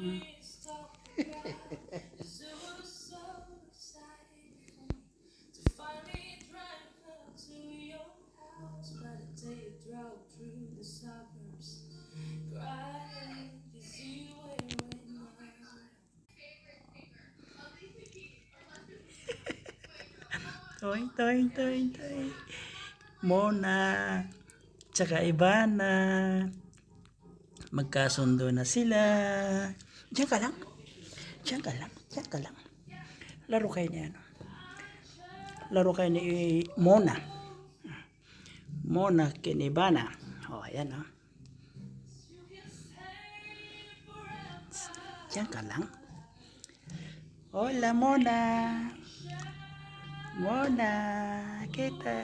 Toing, toing, toing, toing. Mona, tsaka Ivana. Magkasundo na sila. Diyan ka lang. Diyan ka lang. Diyan ka lang. Laro kayo ni ano. Laro kayo ni Mona. Mona kay Ivana. Oh, ayan oh. Diyan ka lang. Hola Mona. Mona, kita.